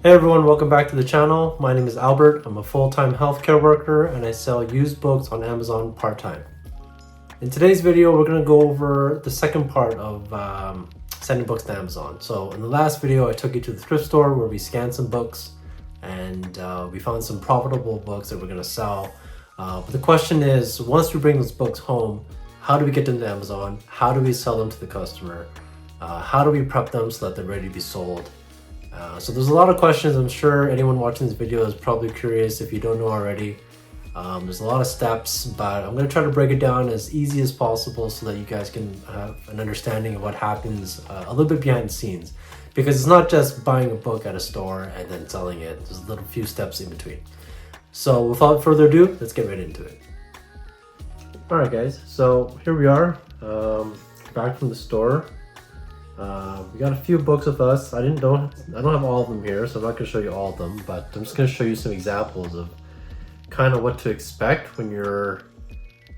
Hey everyone, welcome back to the channel. My name is Albert. I'm a full-time healthcare worker and I sell used books on Amazon part-time. In today's video, we're going to go over the second part of sending books to Amazon. So in the last video, I took you to the thrift store where we scanned some books and we found some profitable books that we're going to sell. But the question is, once we bring those books home, how do we get them to Amazon? How do we sell them to the customer? How do we prep them so that they're ready to be sold? So there's a lot of questions. I'm sure anyone watching this video is probably curious if you don't know already. There's a lot of steps, but I'm going to try to break it down as easy as possible so that you guys can have an understanding of what happens a little bit behind the scenes. Because it's not just buying a book at a store and then selling it. There's a little few steps in between. So without further ado, let's get right into it. Alright guys, so here we are, back from the store. We got a few books with us. I don't have all of them here, so I'm not going to show you all of them, but I'm just going to show you some examples of kind of what to expect when you're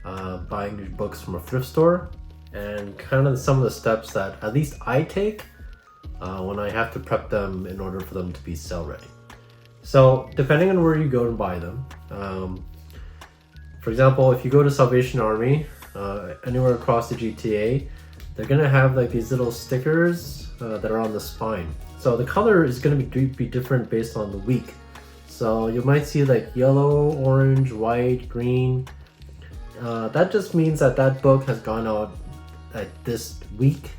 buying your books from a thrift store, and kind of some of the steps that at least I take when I have to prep them in order for them to be sell ready. So depending on where you go to buy them, for example, if you go to Salvation Army, anywhere across the GTA, they're gonna have like these little stickers that are on the spine. So the color is gonna be different based on the week. So you might see like yellow, orange, white, green. That just means that that book has gone out at this week.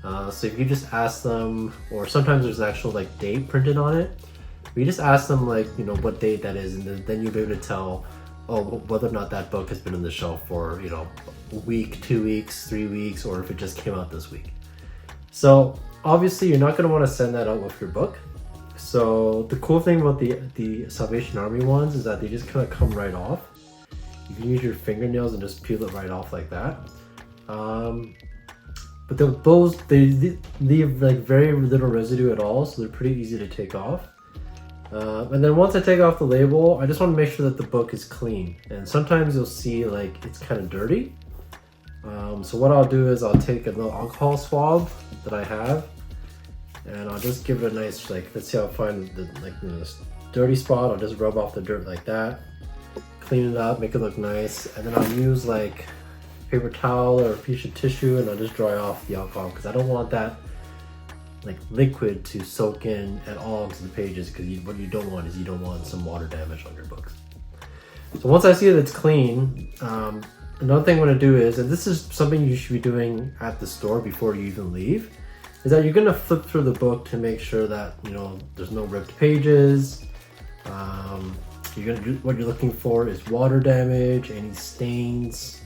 So if you just ask them, or sometimes there's an actual like date printed on it. You just ask them like, you know, what date that is, and then you'll be able to tell whether or not that book has been on the shelf for, you know, a week, 2 weeks, 3 weeks, or if it just came out this week. So obviously you're not going to want to send that out with your book. So the cool thing about the Salvation Army ones is that they just kind of come right off. You can use your fingernails and just peel it right off like that. But they leave like very little residue at all, so they're pretty easy to take off. And then once I take off the label, I just want to make sure that the book is clean. And sometimes you'll see like it's kind of dirty. So what I'll do is I'll take a little alcohol swab that I have, and I'll just give it a nice, like, let's see how I find the this dirty spot. I'll just rub off the dirt like that, clean it up, make it look nice, and then I'll use like paper towel or a piece of tissue, and I'll just dry off the alcohol because I don't want that like liquid to soak in at all into the pages, because what you don't want is you don't want some water damage on your books. So once I see that it's clean, another thing I'm going to do is, and this is something you should be doing at the store before you even leave, is that you're going to flip through the book to make sure that, you know, there's no ripped pages. You're going to do, what you're looking for is water damage, any stains.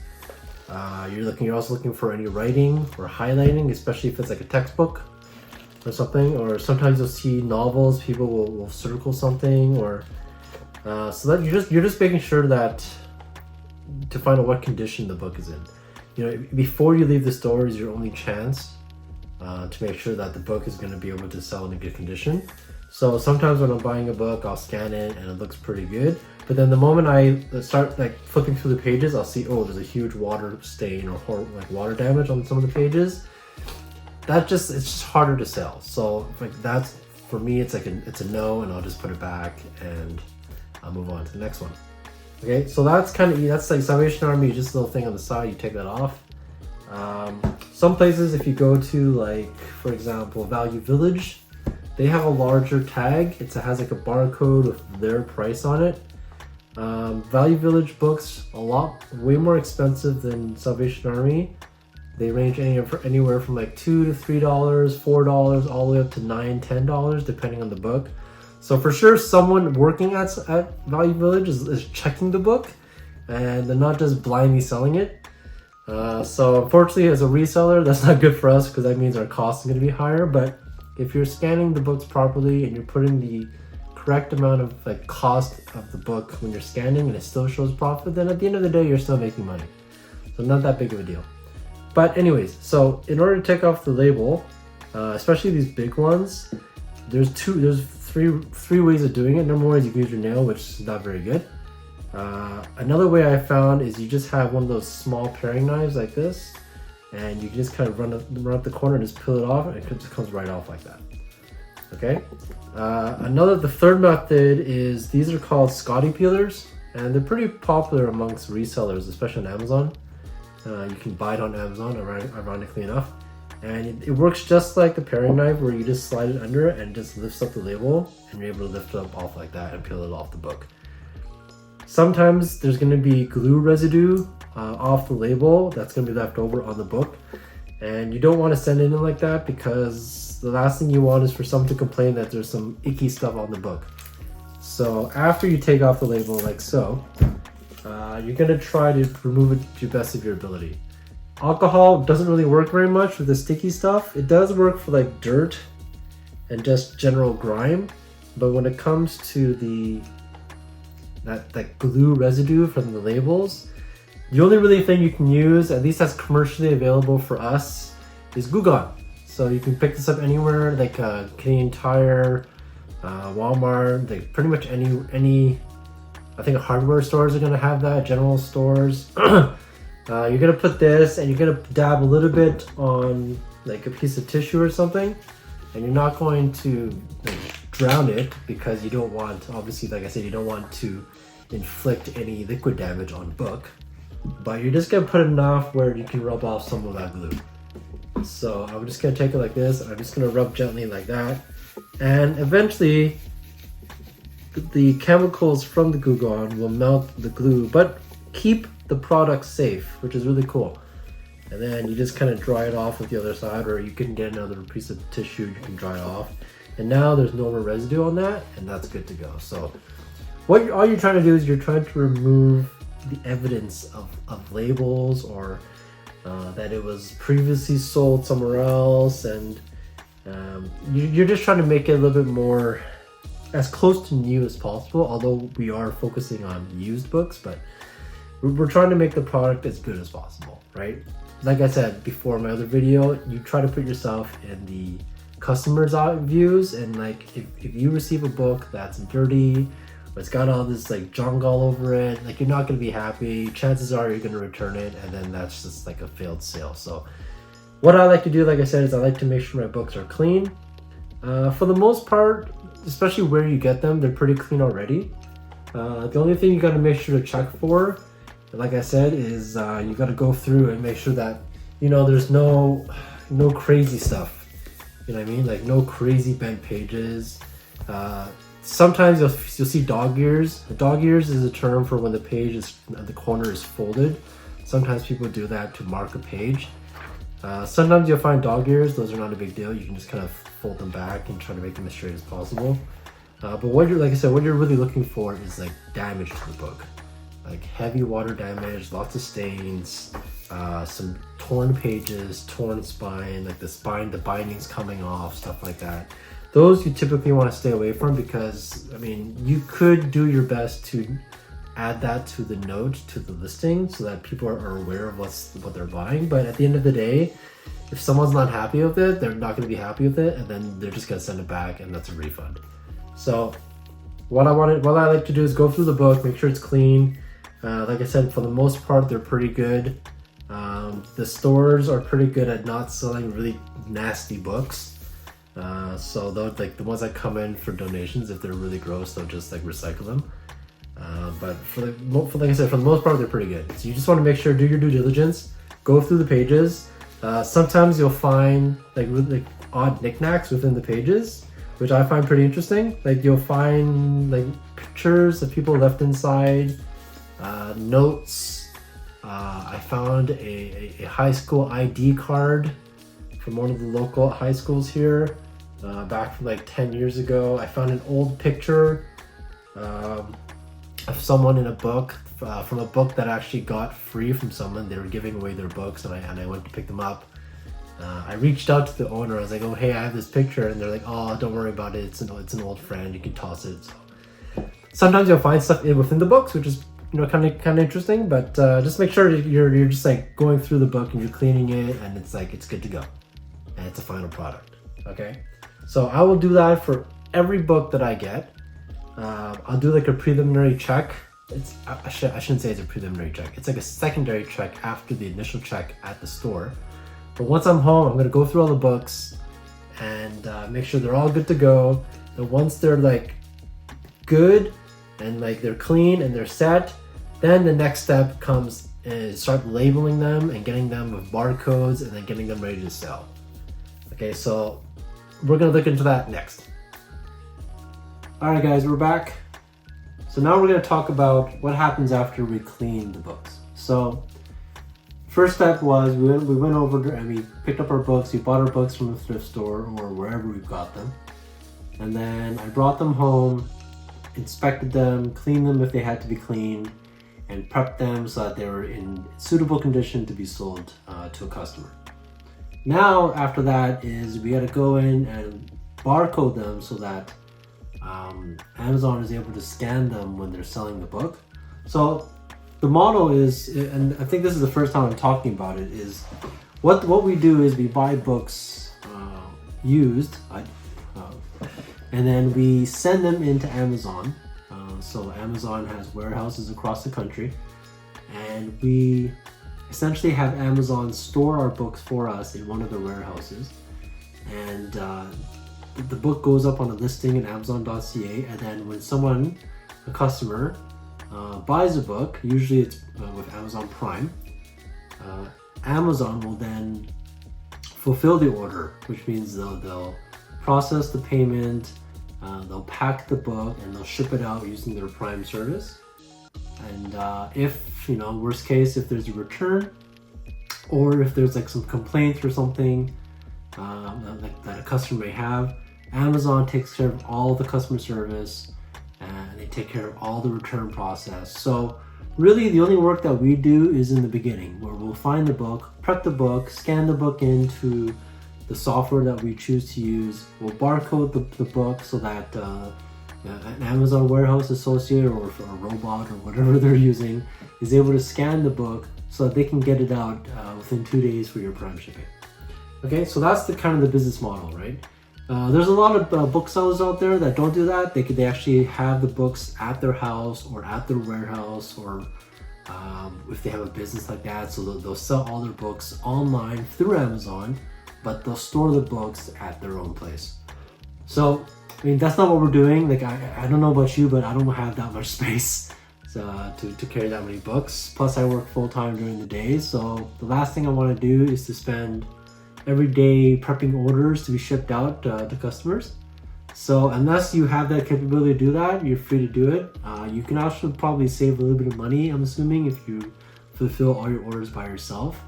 You're also looking for any writing or highlighting, especially if it's like a textbook or something. Or sometimes you'll see novels, people will circle something, or so that you're just making sure that to find out what condition the book is in. You know, before you leave the store is your only chance to make sure that the book is going to be able to sell in a good condition. So sometimes when I'm buying a book, I'll scan it and it looks pretty good. But then the moment I start like flipping through the pages, I'll see, oh, there's a huge water stain or like water damage on some of the pages. It's just harder to sell. So like that's, for me, it's like it's a no, and I'll just put it back and I'll move on to the next one. Okay, so that's like Salvation Army, just a little thing on the side, you take that off. Some places, if you go to, like, for example, Value Village, they have a larger tag. It has like a barcode with their price on it. Value Village books, way more expensive than Salvation Army. They range anywhere from like $2 to $3, $4, all the way up to $9, $10, depending on the book. So for sure, someone working at Value Village is checking the book, and they're not just blindly selling it. So unfortunately, as a reseller, that's not good for us, because that means our costs are going to be higher. But if you're scanning the books properly and you're putting the correct amount of like cost of the book when you're scanning, and it still shows profit, then at the end of the day, you're still making money. So not that big of a deal. But anyways, so in order to take off the label, especially these big ones, there's three ways of doing it. Number one is you can use your nail, which is not very good. Another way I found is you just have one of those small paring knives like this, and you can just kind of run up the corner and just peel it off, and it just comes right off like that. Okay. The third method is these are called Scotty peelers, and they're pretty popular amongst resellers, especially on Amazon. You can buy it on Amazon, ironically enough. And it works just like the paring knife, where you just slide it under it and it just lifts up the label, and you're able to lift it up off like that and peel it off the book. Sometimes there's going to be glue residue off the label that's going to be left over on the book, and you don't want to send it in like that, because the last thing you want is for someone to complain that there's some icky stuff on the book. So after you take off the label like so, you're going to try to remove it to the best of your ability. Alcohol doesn't really work very much with the sticky stuff. It does work for like dirt and just general grime, but when it comes to that glue residue from the labels, the only really thing you can use, at least that's commercially available for us, is Glue Gun. So you can pick this up anywhere, like Canadian Tire, Walmart, like pretty much any I think hardware stores are gonna have that, general stores. You're gonna put this and you're gonna dab a little bit on like a piece of tissue or something, and you're not going to drown it, because you don't want, obviously, like I said, you don't want to inflict any liquid damage on the book, but you're just gonna put enough where you can rub off some of that glue. So I'm just gonna take it like this, and I'm just gonna rub gently like that, and eventually the chemicals from the Glue Gun will melt the glue, but keep the product safe, which is really cool. And then you just kind of dry it off with the other side, or you can get another piece of tissue, you can dry it off. And now there's no more residue on that, and that's good to go. So all you're trying to do is you're trying to remove the evidence of labels, or that it was previously sold somewhere else, and you're just trying to make it a little bit more as close to new as possible, although we are focusing on used books, but we're trying to make the product as good as possible, right? Like I said before in my other video, you try to put yourself in the customer's views, and like if you receive a book that's dirty, or it's got all this like junk all over it, like you're not going to be happy. Chances are you're going to return it, and then that's just like a failed sale. So what I like to do, like I said, is I like to make sure my books are clean. For the most part, especially where you get them, they're pretty clean already. The only thing you got to make sure to check for, like I said, is you got to go through and make sure that, you know, there's no crazy stuff. You know what I mean? Like no crazy bent pages. Sometimes you'll see dog ears. Dog ears is a term for when the page is the corner is folded. Sometimes people do that to mark a page. Sometimes you'll find dog ears. Those are not a big deal. You can just kind of fold them back and try to make them as straight as possible. But what you're, like I said, what you're really looking for is like damage to the book, like heavy water damage, lots of stains, some torn pages, torn spine, like the bindings coming off, stuff like that. Those you typically want to stay away from, because I mean, you could do your best to add that to the note, to the listing, so that people are aware of what they're buying. But at the end of the day, if someone's not happy with it, they're not going to be happy with it, and then they're just going to send it back, and that's a refund. So what I like to do is go through the book, make sure it's clean. Like I said, for the most part, they're pretty good. The stores are pretty good at not selling really nasty books. So they'll, like the ones that come in for donations, if they're really gross, they'll just like recycle them. But like I said, for the most part, they're pretty good. So you just want to make sure, do your due diligence, go through the pages. Sometimes you'll find like really odd knickknacks within the pages, which I find pretty interesting. Like you'll find like pictures of people left inside, notes. I found a high school ID card from one of the local high schools here, back from like 10 years ago. I found an old picture of someone in a book, from a book that I actually got free from someone. They were giving away their books, and I went to pick them up. I reached out to the owner. I was like, "Oh, hey, I have this picture," and they're like, "Oh, don't worry about it. It's an old friend. You can toss it." So sometimes you'll find stuff within the books, which is, you know, kind of interesting. But just make sure you're just like going through the book and you're cleaning it, and it's like it's good to go, and it's a final product. Okay, so I will do that for every book that I get. I'll do like a preliminary check. I shouldn't say it's a preliminary check. It's like a secondary check after the initial check at the store. But once I'm home, I'm gonna go through all the books, and make sure they're all good to go. And once they're like good and like they're clean and they're set, then the next step comes and start labeling them and getting them with barcodes and then getting them ready to sell. Okay, so we're gonna look into that next. All right, guys, we're back. So now we're gonna talk about what happens after we clean the books. So first step was we went over and we picked up our books. We bought our books from the thrift store or wherever we got them, and then I brought them home, inspected them, cleaned them if they had to be cleaned, and prepped them so that they were in suitable condition to be sold to a customer. Now, after that is we had to go in and barcode them so that Amazon is able to scan them when they're selling the book. So the model is, and I think this is the first time I'm talking about it, is what we do is we buy books used, and then we send them into Amazon. So Amazon has warehouses across the country, and we essentially have Amazon store our books for us in one of their warehouses, and the book goes up on a listing in Amazon.ca, and then when a customer buys a book, usually it's with Amazon Prime, Amazon will then fulfill the order, which means they'll process the payment, they'll pack the book, and they'll ship it out using their Prime service. And if, worst case, if there's a return or if there's like some complaints or something that a customer may have, Amazon takes care of all the customer service and they take care of all the return process. So really the only work that we do is in the beginning, where we'll find the book, prep the book, scan the book into the software that we choose to use. We'll barcode the book so that an Amazon warehouse associate or a robot or whatever they're using is able to scan the book so that they can get it out within 2 days for your Prime shipping. Okay, so that's the kind of the business model, right? There's a lot of booksellers out there that don't do that. They actually have the books at their house or at their warehouse, or if they have a business like that, so they'll sell all their books online through Amazon, but they'll store the books at their own place. So, I mean, that's not what we're doing. Like, I don't know about you, but I don't have that much space to carry that many books. Plus, I work full-time during the day, so the last thing I want to do is to spend every day prepping orders to be shipped out to customers. So unless you have that capability to do that, you're free to do it. You can also probably save a little bit of money, I'm assuming, if you fulfill all your orders by yourself.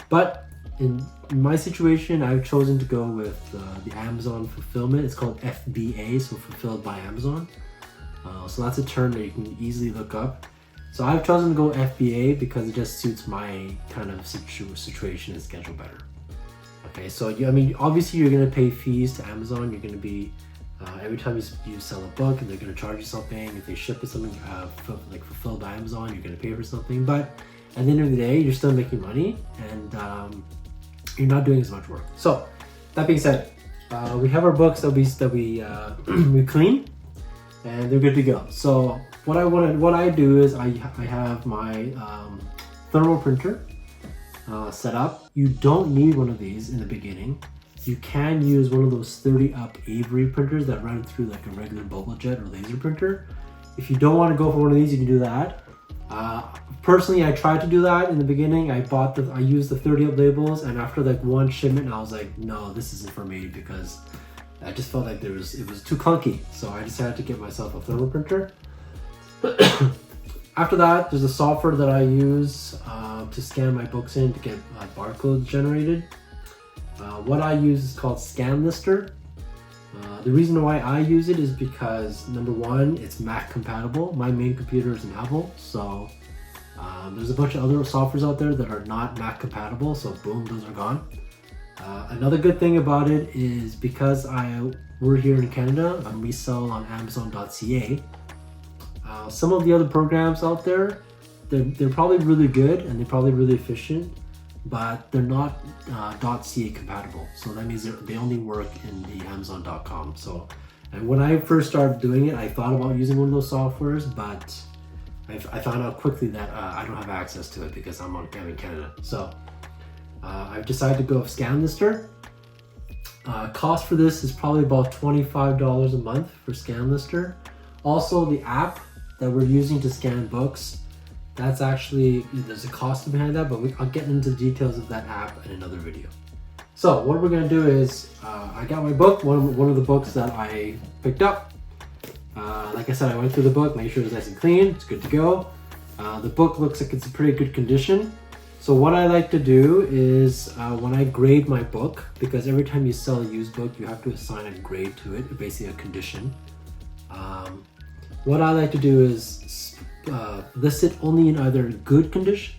But in my situation, I've chosen to go with the Amazon fulfillment. It's called FBA, so fulfilled by Amazon. So that's a term that you can easily look up. So I've chosen to go FBA because it just suits my kind of situation and schedule better. Okay, so obviously you're going to pay fees to Amazon. You're going to be, every time you sell a book, and they're going to charge you something. If they ship it something like fulfilled by Amazon, you're going to pay for something. But at the end of the day, you're still making money, and you're not doing as much work. So that being said, we have our books that we clean, and they're good to go. So what I do is I have my thermal printer set up. You don't need one of these in the beginning. You can use one of those 30 up Avery printers that run through like a regular bubble jet or laser printer. If you don't want to go for one of these, you can do that. Personally, I tried to do that in the beginning. I used the 30 up labels, and after like one shipment, I was like, no, this isn't for me, because I just felt like it was too clunky. So I decided to get myself a thermal printer. After that, there's a software that I use to scan my books in to get barcodes generated. What I use is called ScanLister. The reason why I use it is because, number one, it's Mac compatible. My main computer is an Apple, so there's a bunch of other softwares out there that are not Mac compatible, so boom, those are gone. Another good thing about it is because we're here in Canada and we sell on Amazon.ca. Some of the other programs out there, they're probably really good and they're probably really efficient, but they're not .ca compatible. So that means they only work in the Amazon.com. So, and when I first started doing it, I thought about using one of those softwares, but I found out quickly that I don't have access to it because I'm in Canada. So I've decided to go with ScanLister. Cost for this is probably about $25 a month for ScanLister. Also, the app that we're using to scan books, that's actually, there's a cost behind that, but I'll get into the details of that app in another video. So what we're gonna do is, I got my book, one of the books that I picked up. Like I said, I went through the book, made sure it's nice and clean, it's good to go. The book looks like it's in pretty good condition. So what I like to do is when I grade my book, because every time you sell a used book, you have to assign a grade to it, basically a condition. What I like to do is list it only in either good condition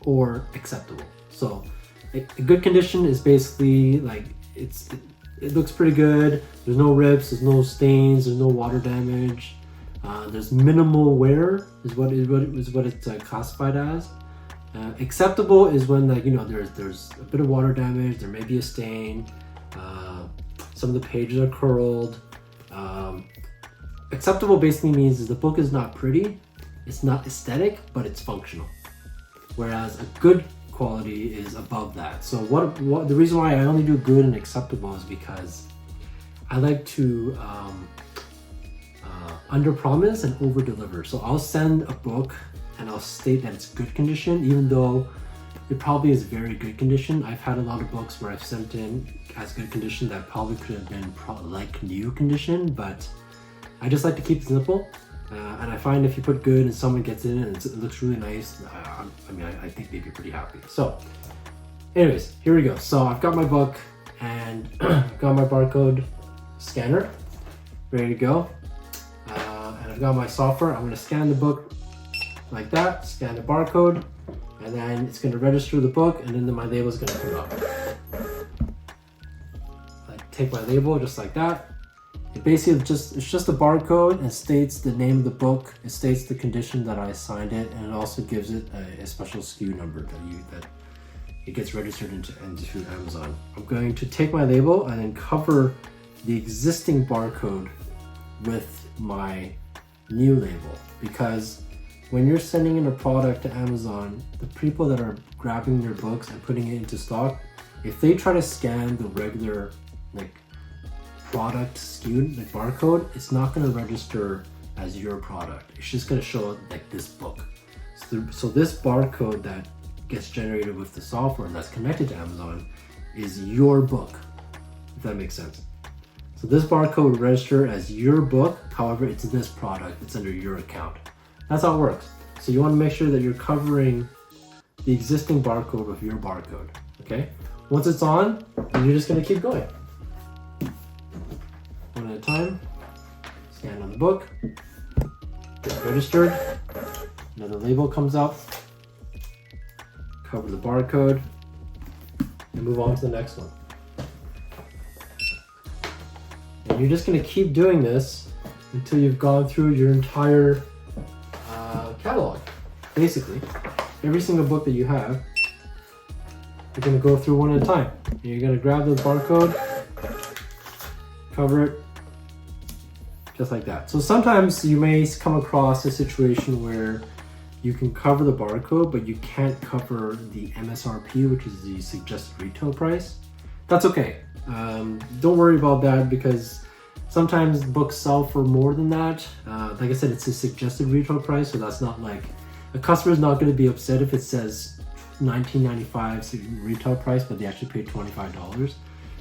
or acceptable. So a good condition is basically like it looks pretty good. There's no rips, there's no stains, there's no water damage. There's minimal wear is what it's classified as. Acceptable is when, like, you know, there's a bit of water damage, there may be a stain, some of the pages are curled. Acceptable basically means is the book is not pretty, it's not aesthetic, but it's functional. Whereas a good quality is above that. So what the reason why I only do good and acceptable is because I like to under promise and over deliver. So I'll send a book and I'll state that it's good condition, even though it probably is very good condition. I've had a lot of books where I've sent in as good condition that probably could have been like new condition, but I just like to keep it simple. And I find if you put good and someone gets in and it looks really nice, I think they'd be pretty happy. So anyways, here we go. So I've got my book and I've got my barcode scanner ready to go. And I've got my software. I'm gonna scan the book like that, scan the barcode, and then it's gonna register the book, and then my label is gonna come up. I take my label just like that. It basically it's just a barcode and states the name of the book. It states the condition that I assigned it, and it also gives it a special SKU number that it gets registered into Amazon. I'm going to take my label and then cover the existing barcode with my new label, because when you're sending in a product to Amazon, the people that are grabbing your books and putting it into stock, if they try to scan the regular like product SKU, like barcode, it's not going to register as your product. It's just going to show like this book. So this barcode that gets generated with the software that's connected to Amazon is your book, if that makes sense. So this barcode will register as your book, however it's this product, it's under your account. That's how it works. So you want to make sure that you're covering the existing barcode with your barcode, okay? Once it's on, then you're just going to keep going. One at a time, scan on the book, get registered, another label comes up, cover the barcode, and move on to the next one. And you're just going to keep doing this until you've gone through your entire catalog. Basically, every single book that you have, you're going to go through one at a time. And you're going to grab the barcode, cover it, just like that. So sometimes you may come across a situation where you can cover the barcode, but you can't cover the MSRP, which is the suggested retail price. That's okay. Don't worry about that, because sometimes books sell for more than that. Like I said, it's a suggested retail price, so that's not like, a customer is not going to be upset if it says $19.95 retail price, but they actually paid $25.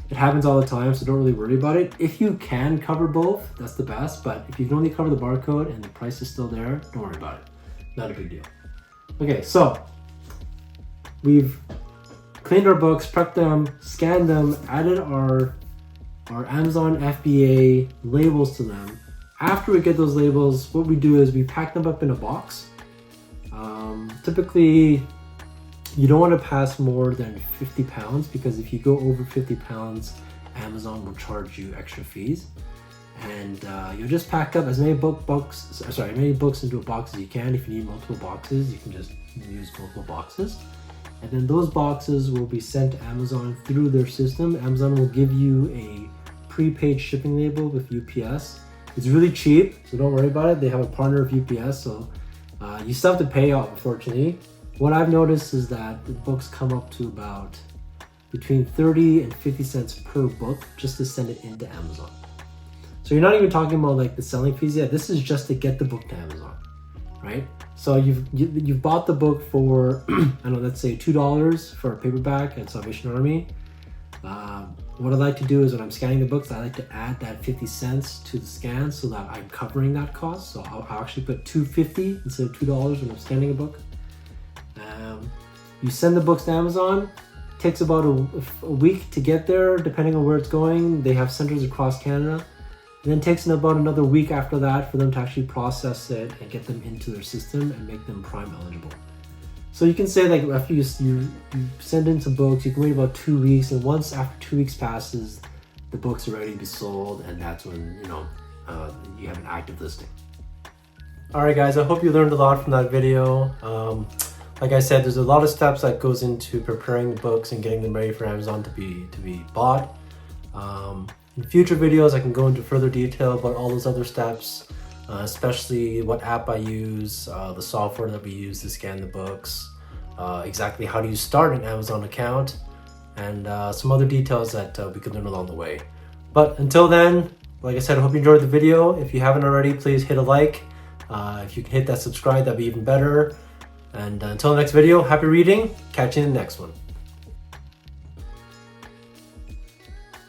It happens all the time, so don't really worry about it. If you can cover both, that's the best, but if you can only cover the barcode and the price is still there, don't worry about it. Not a big deal. Okay, so we've cleaned our books, prepped them, scanned them, added our Amazon FBA labels to them. After we get those labels, what we do is we pack them up in a box. Typically, you don't want to pass more than 50 pounds, because if you go over 50 pounds, Amazon will charge you extra fees. And you'll just pack up as many books into a box as you can. If you need multiple boxes, you can just use multiple boxes. And then those boxes will be sent to Amazon through their system. Amazon will give you a prepaid shipping label with UPS. It's really cheap, so don't worry about it. They have a partner of UPS, so you still have to pay out, unfortunately. What I've noticed is that the books come up to about between 30 and 50 cents per book just to send it into Amazon. So you're not even talking about like the selling fees yet. This is just to get the book to Amazon, right? So you've bought the book for I don't know, let's say $2 for a paperback at Salvation Army. What I like to do is when I'm scanning the books, I like to add that 50 cents to the scan so that I'm covering that cost. So I'll actually put $2.50 instead of $2 when I'm scanning a book. You send the books to Amazon. It takes about a week to get there, depending on where it's going. They have centers across Canada. And then it takes about another week after that for them to actually process it and get them into their system and make them Prime eligible. So you can say like after you send in some books, you can wait about 2 weeks, and once after 2 weeks passes, the books are ready to be sold, and that's when you have an active listing. All right, guys, I hope you learned a lot from that video. Like I said, there's a lot of steps that goes into preparing the books and getting them ready for Amazon to be bought. In future videos, I can go into further detail about all those other steps, especially what app I use, the software that we use to scan the books, exactly how do you start an Amazon account, and some other details that we could learn along the way. But until then, like I said, I hope you enjoyed the video. If you haven't already, please hit a like. If you can hit that subscribe, that'd be even better. And until the next video, happy reading. Catch you in the next one.